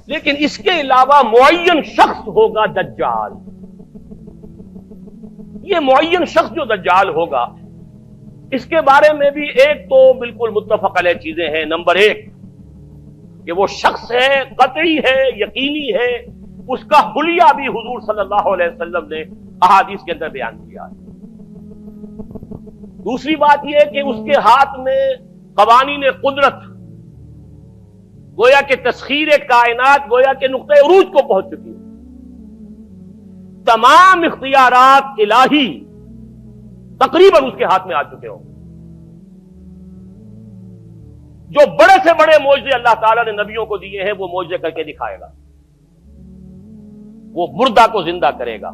لیکن اس کے علاوہ معین شخص ہوگا دجال. یہ معین شخص جو دجال ہوگا اس کے بارے میں بھی ایک تو بالکل متفق علیہ چیزیں ہیں. نمبر ایک کہ وہ شخص ہے، قطعی ہے، یقینی ہے، اس کا حلیہ بھی حضور صلی اللہ علیہ وسلم نے احادیث کے اندر بیان کیا ہے. دوسری بات یہ کہ اس کے ہاتھ میں قوانین قدرت، گویا کہ تسخیر کائنات گویا کہ نقطۂ عروج کو پہنچ چکی ہے. تمام اختیارات الہی تقریباً اس کے ہاتھ میں آ چکے ہوں. جو بڑے سے بڑے معجزے اللہ تعالیٰ نے نبیوں کو دیے ہیں وہ معجزے کر کے دکھائے گا. وہ مردہ کو زندہ کرے گا،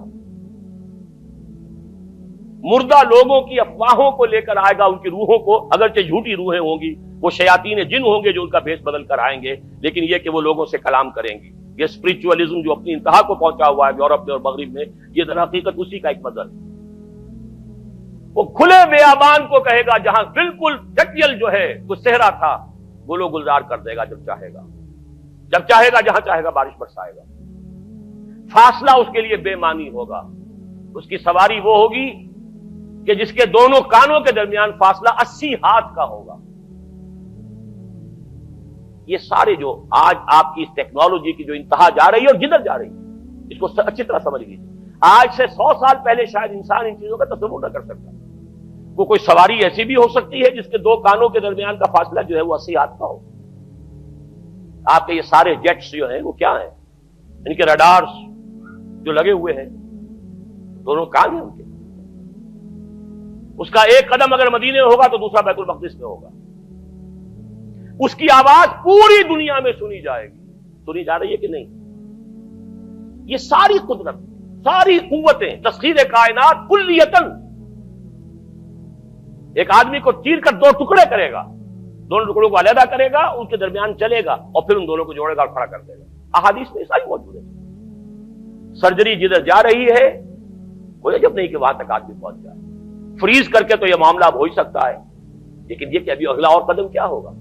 مردہ لوگوں کی افواہوں کو لے کر آئے گا، ان کی روحوں کو، اگرچہ جھوٹی روحیں ہوں گی، وہ شیاطین جن ہوں گے جو ان کا بھیس بدل کر آئیں گے، لیکن یہ کہ وہ لوگوں سے کلام کریں گی. یہ اسپرچولیزم جو اپنی انتہا کو پہنچا ہوا ہے یورپ میں اور مغرب میں، یہ در حقیقت اسی کا ایک مظہر ہے. وہ کھلے بیابان کو کہے گا جہاں بالکل ٹکیل جو ہے وہ صحرا تھا، گل و گلزار کر دے گا جب چاہے گا، جب چاہے گا، جہاں چاہے گا بارش برسائے گا. فاصلہ اس کے لیے بے معنی ہوگا. اس کی سواری وہ ہوگی کہ جس کے دونوں کانوں کے درمیان فاصلہ 80 ہاتھ کا ہوگا. یہ سارے جو آج آپ کی اس ٹیکنالوجی کی جو انتہا جا رہی ہے اور جدھر جا رہی ہے، اس کو اچھی طرح سمجھ لیجیے. آج سے 100 سال پہلے شاید انسان ان چیزوں کا تصور نہ کر سکتا. وہ کوئی سواری ایسی بھی ہو سکتی ہے جس کے دو کانوں کے درمیان کا فاصلہ جو ہے وہ 80 ہاتھ کا ہو. آپ کے یہ سارے جیٹس جو ہیں وہ کیا ہیں؟ ان کے ریڈارز جو لگے ہوئے ہیں، دونوں کان ہیں ان کے. اس کا ایک قدم اگر مدینے میں ہوگا تو دوسرا بیت المقدس میں ہوگا. اس کی آواز پوری دنیا میں سنی جائے گی. سنی جا رہی ہے کہ نہیں؟ یہ ساری قدرت، ساری قوتیں، تسخیر کائنات کلیتاً ایک آدمی کو چیر کر دو ٹکڑے کرے گا، دونوں ٹکڑوں کو علیحدہ کرے گا، ان کے درمیان چلے گا اور پھر ان دونوں کو جوڑے گا اور کھڑا کر دے گا. احادیث میں ساری موجود ہے. سرجری جدھر جا رہی ہے کوئی عجب نہیں کہ وہاں تک آدمی پہنچ جائے. فریز کر کے تو یہ معاملہ اب ہو ہی سکتا ہے، لیکن یہ کہ ابھی اگلا اور قدم کیا ہوگا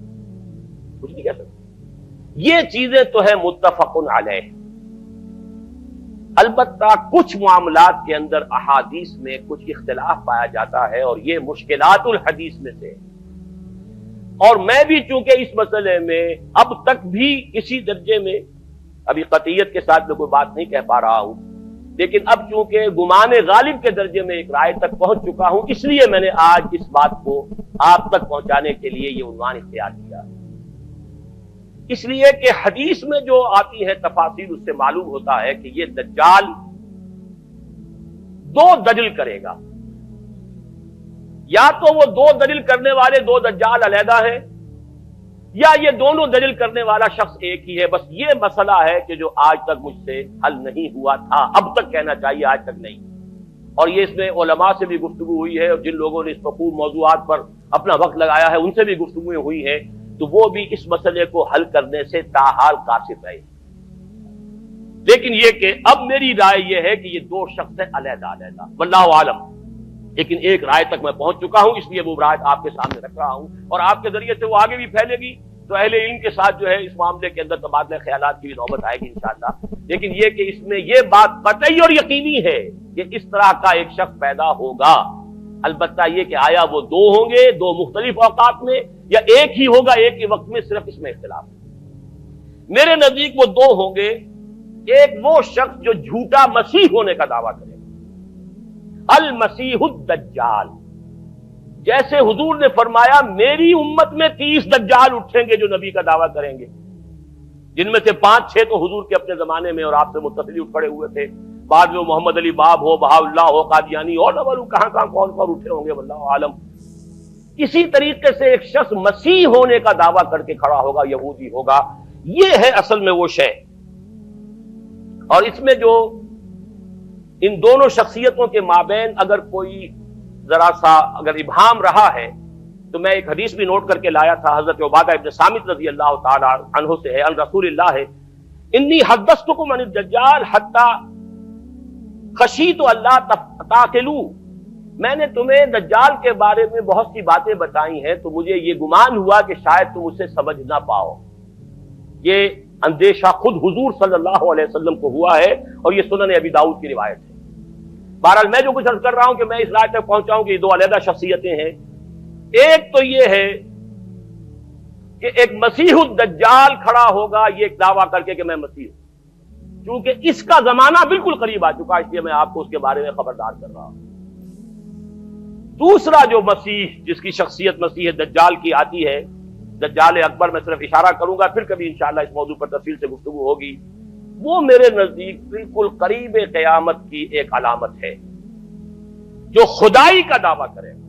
کچھ نہیں کہہ سکتے. یہ چیزیں تو ہیں متفق علیہ. البتہ کچھ معاملات کے اندر احادیث میں کچھ اختلاف پایا جاتا ہے اور یہ مشکلات الحدیث میں سے. اور میں بھی چونکہ اس مسئلے میں اب تک بھی اسی درجے میں، ابھی قطعیت کے ساتھ میں کوئی بات نہیں کہہ پا رہا ہوں، لیکن اب چونکہ گمان غالب کے درجے میں ایک رائے تک پہنچ چکا ہوں، اس لیے میں نے آج اس بات کو آپ تک پہنچانے کے لیے یہ عنوان اختیار کیا. اس لیے کہ حدیث میں جو آتی ہے تفاصیل اس سے معلوم ہوتا ہے کہ یہ دجال دو دجل کرے گا. یا تو وہ دو دجل کرنے والے دو دجال علیحدہ ہیں، یا یہ دونوں دجل کرنے والا شخص ایک ہی ہے. بس یہ مسئلہ ہے کہ جو آج تک مجھ سے حل نہیں ہوا تھا، اب تک کہنا چاہیے آج تک نہیں. اور یہ اس میں علماء سے بھی گفتگو ہوئی ہے، اور جن لوگوں نے اس مفہوم موضوعات پر اپنا وقت لگایا ہے ان سے بھی گفتگویں ہوئی ہیں، تو وہ بھی اس مسئلے کو حل کرنے سے تاحال قاصر رہے. لیکن یہ کہ اب میری رائے یہ ہے کہ یہ دو شخص ہیں علیحدہ علیحدہ، واللہ عالم. لیکن ایک رائے تک میں پہنچ چکا ہوں، اس لیے وہ رائے آپ کے سامنے رکھ رہا ہوں، اور آپ کے ذریعے سے وہ آگے بھی پھیلے گی تو اہل علم کے ساتھ جو ہے اس معاملے کے اندر تبادلہ خیالات کی بھی نوبت آئے گی انشاءاللہ. لیکن یہ کہ اس میں یہ بات قطعی اور یقینی ہے کہ اس طرح کا ایک شخص پیدا ہوگا. البتہ یہ کہ آیا وہ دو ہوں گے دو مختلف اوقات میں، یا ایک ہی ہوگا ایک ہی وقت میں، صرف اس میں اختلاف ہے. میرے نزدیک وہ دو ہوں گے. ایک وہ شخص جو جھوٹا مسیح ہونے کا دعویٰ کرے گا، المسیح الدجال. جیسے حضور نے فرمایا میری امت میں 30 دجال اٹھیں گے جو نبی کا دعویٰ کریں گے، جن میں سے 5-6 تو حضور کے اپنے زمانے میں اور آپ سے متصل اٹھ کھڑے ہوئے تھے. بعد میں محمد علی باب ہو، بہاء اللہ ہو، قادیانی، اور نہ معلوم کہاں کہاں کون کون اٹھے ہوں گے، واللہ عالم. اسی طریقے سے ایک شخص مسیح ہونے کا دعویٰ کر کے کھڑا ہوگا، یہودی ہوگا. یہ ہے اصل میں وہ شے. اور اس میں جو ان دونوں شخصیتوں کے مابین اگر کوئی ذرا سا اگر ابہام رہا ہے تو میں ایک حدیث بھی نوٹ کر کے لایا تھا، حضرت عبادہ ابن صامت رضی اللہ تعالی عنہ سے ہے، عن رسول اللہ ہے، انی حدثتکم عن الدجال حتی خشیت اللہ تعقلوا. میں نے تمہیں دجال کے بارے میں بہت سی باتیں بتائی ہیں تو مجھے یہ گمان ہوا کہ شاید تم اسے سمجھ نہ پاؤ. یہ اندیشہ خود حضور صلی اللہ علیہ وسلم کو ہوا ہے، اور یہ سنن ابی داؤد کی روایت ہے۔ بہرحال میں جو کچھ عرض کر رہا ہوں کہ میں اس رائے تک پہنچا ہوں کہ یہ دو علیحدہ شخصیتیں ہیں۔ ایک تو یہ ہے کہ ایک مسیح الدجال کھڑا ہوگا یہ ایک دعویٰ کر کے کہ میں مسیح ہوں، چونکہ اس کا زمانہ بالکل قریب آ چکا، اس لیے میں آپ کو اس کے بارے میں خبردار کر رہا ہوں۔ دوسرا جو مسیح جس کی شخصیت مسیح دجال کی آتی ہے، دجال اکبر، میں صرف اشارہ کروں گا، پھر کبھی انشاءاللہ اس موضوع پر تفصیل سے گفتگو ہوگی، وہ میرے نزدیک بالکل قریب قیامت کی ایک علامت ہے۔ جو خدائی کا دعویٰ کرے گا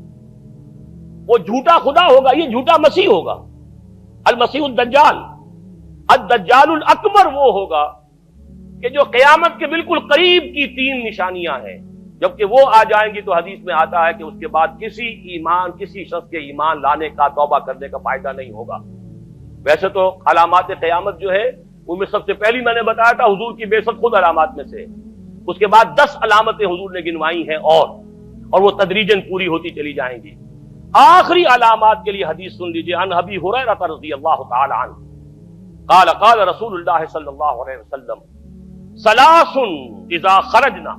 وہ جھوٹا خدا ہوگا، یہ جھوٹا مسیح ہوگا، المسیح الدجال۔ الدجال الاکبر وہ ہوگا کہ جو قیامت کے بالکل قریب کی تین نشانیاں ہیں، جبکہ وہ آ جائیں گی تو حدیث میں آتا ہے کہ اس کے بعد کسی شخص کے ایمان لانے کا، توبہ کرنے کا فائدہ نہیں ہوگا۔ ویسے تو علامات قیامت جو ہے ان میں سب سے پہلی میں نے بتایا تھا حضور کی بعثت خود علامات میں سے، اس کے بعد 10 علامتیں حضور نے گنوائی ہیں، اور وہ تدریجاً پوری ہوتی چلی جائیں گی۔ آخری علامات کے لیے حدیث سن لیجئے، عن ابی ہریرہ رضی اللہ تعالی عنہ قال قال رسول اللہ صلی اللہ علیہ وسلم ثلاث اذا خرجنا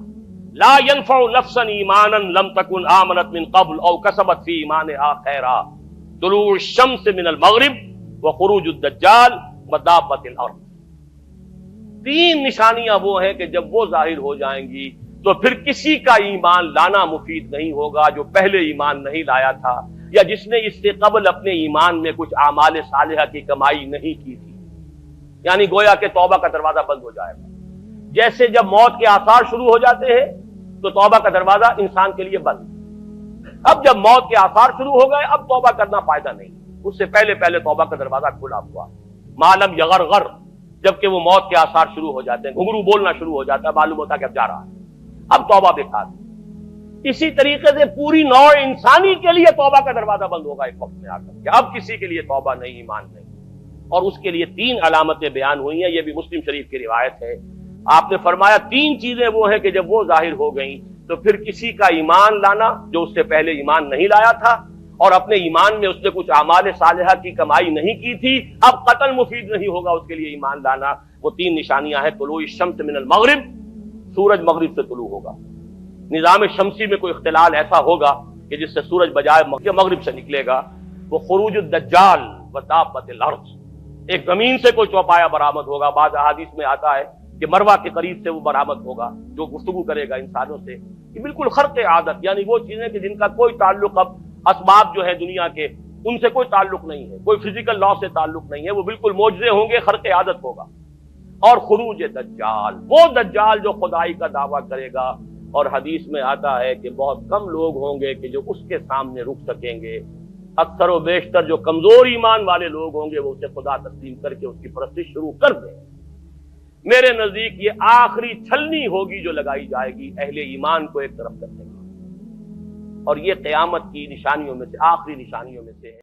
لا ينفع نفسا ایمانا لم تكن آمنت من قبل او کسبت فی ایمانها خیرا، طلوع الشمس من المغرب وخروج الدجال ودابۃ الارض۔ تین نشانیاں وہ ہیں کہ جب وہ ظاہر ہو جائیں گی تو پھر کسی کا ایمان لانا مفید نہیں ہوگا جو پہلے ایمان نہیں لایا تھا، یا جس نے اس سے قبل اپنے ایمان میں کچھ اعمال صالحہ کی کمائی نہیں کی تھی۔ یعنی گویا کہ توبہ کا دروازہ بند ہو جائے گا۔ جیسے جب موت کے آثار شروع ہو جاتے ہیں تو توبہ کا دروازہ انسان کے لیے بند۔ اب جب موت کے آثار شروع ہو گئے اب توبہ کرنا فائدہ نہیں، اس سے پہلے توبہ کا دروازہ کھلا ہوا۔ معلوم یغرغر، جبکہ وہ موت کے آثار شروع ہو جاتے ہیں، گھنگرو بولنا شروع ہو جاتا ہے، معلوم ہوتا ہے کہ اب جا رہا ہے، اب توبہ بیکار۔ اسی طریقے سے پوری نوع انسانی کے لیے توبہ کا دروازہ بند ہوگا ایک وقت میں آ کر کہ اب کسی کے لیے توبہ نہیں، ایمان نہیں، اور اس کے لیے تین علامتیں بیان ہوئی ہیں، یہ بھی مسلم شریف کی روایت ہے۔ آپ نے فرمایا تین چیزیں وہ ہیں کہ جب وہ ظاہر ہو گئیں تو پھر کسی کا ایمان لانا جو اس سے پہلے ایمان نہیں لایا تھا، اور اپنے ایمان میں اس نے کچھ اعمال صالحہ کی کمائی نہیں کی تھی، اب قتل مفید نہیں ہوگا اس کے لیے ایمان لانا۔ وہ تین نشانیاں ہیں، طلوع الشمس من المغرب، سورج مغرب سے طلوع ہوگا۔ نظام شمسی میں کوئی اختلال ایسا ہوگا کہ جس سے سورج بجائے مغرب سے نکلے گا۔ وہ خروج الدجال ودابۃ الارض، ایک زمین سے کوئی چوپایا برآمد ہوگا، بعض احادیث میں آتا ہے کہ مروہ کے قریب سے وہ برآمد ہوگا جو گفتگو کرے گا انسانوں سے۔ یہ بالکل خرق عادت، یعنی وہ چیزیں کہ جن کا کوئی تعلق اب اسباب جو ہے دنیا کے ان سے کوئی تعلق نہیں ہے، کوئی فزیکل لا سے تعلق نہیں ہے، وہ بالکل معجزے ہوں گے، خرق عادت ہوگا۔ اور خروج دجال، وہ دجال جو خدائی کا دعویٰ کرے گا، اور حدیث میں آتا ہے کہ بہت کم لوگ ہوں گے کہ جو اس کے سامنے رک سکیں گے، اکثر و بیشتر جو کمزور ایمان والے لوگ ہوں گے وہ اسے خدا تسلیم کر کے اس کی پرستش شروع کر دیں۔ میرے نزدیک یہ آخری چھلنی ہوگی جو لگائی جائے گی اہل ایمان کو ایک طرف کرنے کی، اور یہ قیامت کی نشانیوں میں سے آخری نشانیوں میں سے ہے۔